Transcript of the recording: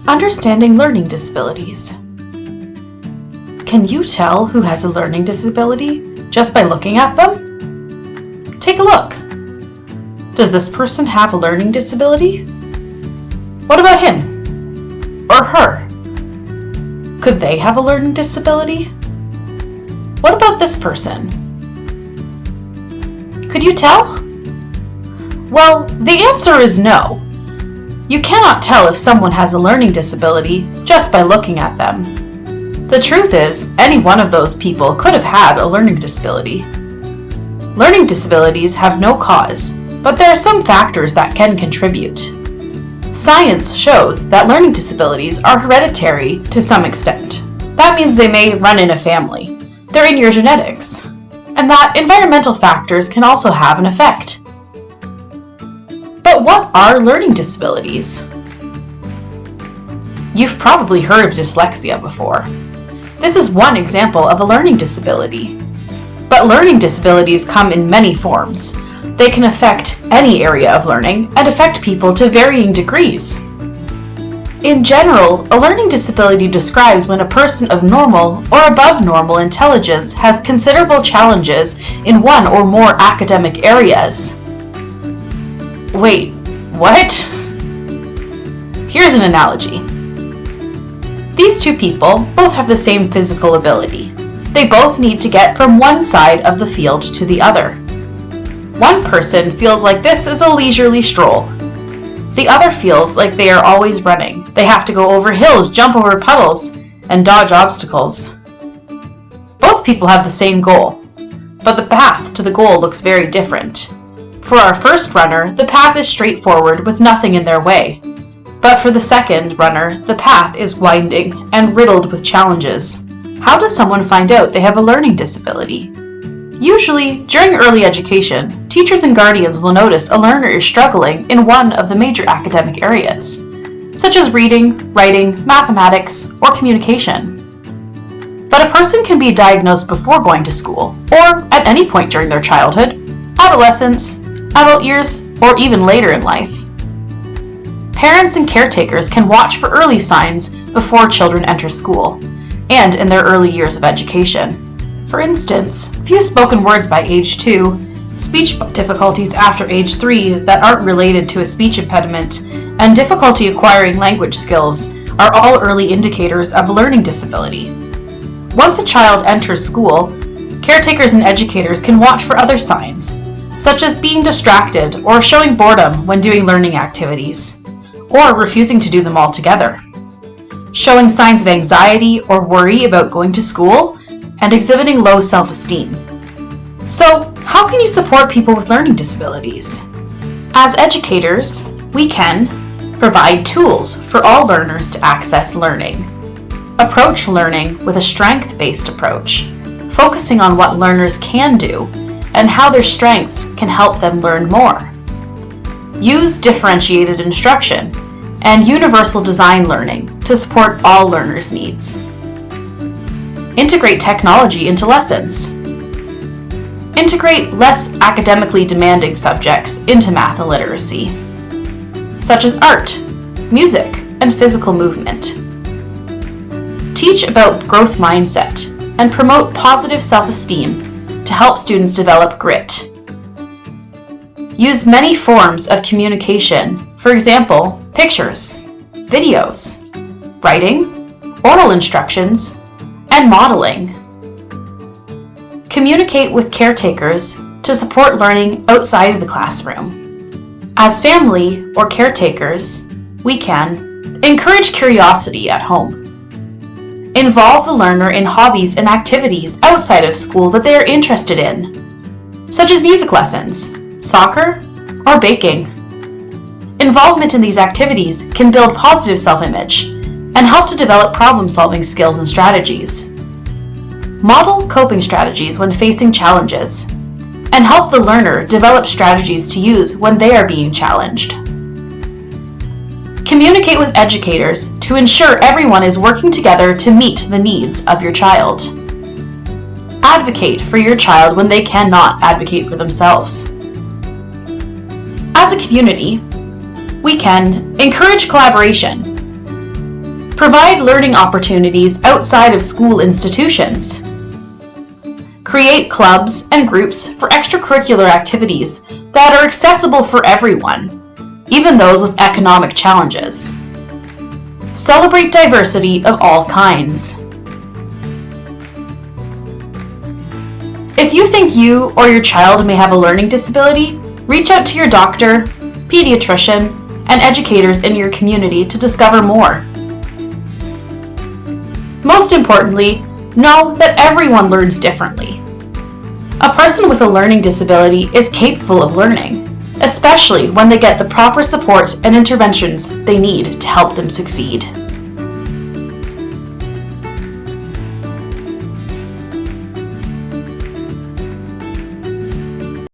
Understanding learning disabilities. Can you tell who has a learning disability just by looking at them? Take a look. Does this person have a learning disability? What about him? Or her? Could they have a learning disability? What about this person? Could you tell? Well, the answer is no. You cannot tell if someone has a learning disability just by looking at them. The truth is, any one of those people could have had a learning disability. Learning disabilities have no cause, but there are some factors that can contribute. Science shows that learning disabilities are hereditary to some extent. That means they may run in a family. They're in your genetics. And that environmental factors can also have an effect. But what are learning disabilities? You've probably heard of dyslexia before. This is one example of a learning disability. But learning disabilities come in many forms. They can affect any area of learning and affect people to varying degrees. In general, a learning disability describes when a person of normal or above normal intelligence has considerable challenges in one or more academic areas. Wait, what? Here's an analogy. These two people both have the same physical ability. They both need to get from one side of the field to the other. One person feels like this is a leisurely stroll. The other feels like they are always running. They have to go over hills, jump over puddles, and dodge obstacles. Both people have the same goal, but the path to the goal looks very different. For our first runner, the path is straightforward with nothing in their way. But for the second runner, the path is winding and riddled with challenges. How does someone find out they have a learning disability? Usually, during early education, teachers and guardians will notice a learner is struggling in one of the major academic areas, such as reading, writing, mathematics, or communication. But a person can be diagnosed before going to school, or at any point during their childhood, adolescence, adult years, or even later in life. Parents and caretakers can watch for early signs before children enter school, and in their early years of education. For instance, few spoken words by age 2, speech difficulties after age 3 that aren't related to a speech impediment, and difficulty acquiring language skills are all early indicators of a learning disability. Once a child enters school, caretakers and educators can watch for other signs, such as being distracted or showing boredom when doing learning activities, or refusing to do them altogether, showing signs of anxiety or worry about going to school, and exhibiting low self-esteem. So, how can you support people with learning disabilities? As educators, we can provide tools for all learners to access learning, approach learning with a strength-based approach, focusing on what learners can do and how their strengths can help them learn more. Use differentiated instruction and universal design learning to support all learners' needs. Integrate technology into lessons. Integrate less academically demanding subjects into math and literacy, such as art, music, and physical movement. Teach about growth mindset and promote positive self-esteem to help students develop grit. Use many forms of communication, for example, pictures, videos, writing, oral instructions, and modeling. Communicate with caretakers to support learning outside of the classroom. As family or caretakers, we can encourage curiosity at home. Involve the learner in hobbies and activities outside of school that they are interested in, such as music lessons, soccer, or baking. Involvement in these activities can build positive self-image and help to develop problem-solving skills and strategies. Model coping strategies when facing challenges, and help the learner develop strategies to use when they are being challenged. Communicate with educators to ensure everyone is working together to meet the needs of your child. Advocate for your child when they cannot advocate for themselves. As a community, we can encourage collaboration, Provide learning opportunities outside of school institutions. Create clubs and groups for extracurricular activities that are accessible for everyone, even those with economic challenges. Celebrate diversity of all kinds. If you think you or your child may have a learning disability, reach out to your doctor, pediatrician, and educators in your community to discover more. Most importantly, know that everyone learns differently. A person with a learning disability is capable of learning, especially when they get the proper support and interventions they need to help them succeed.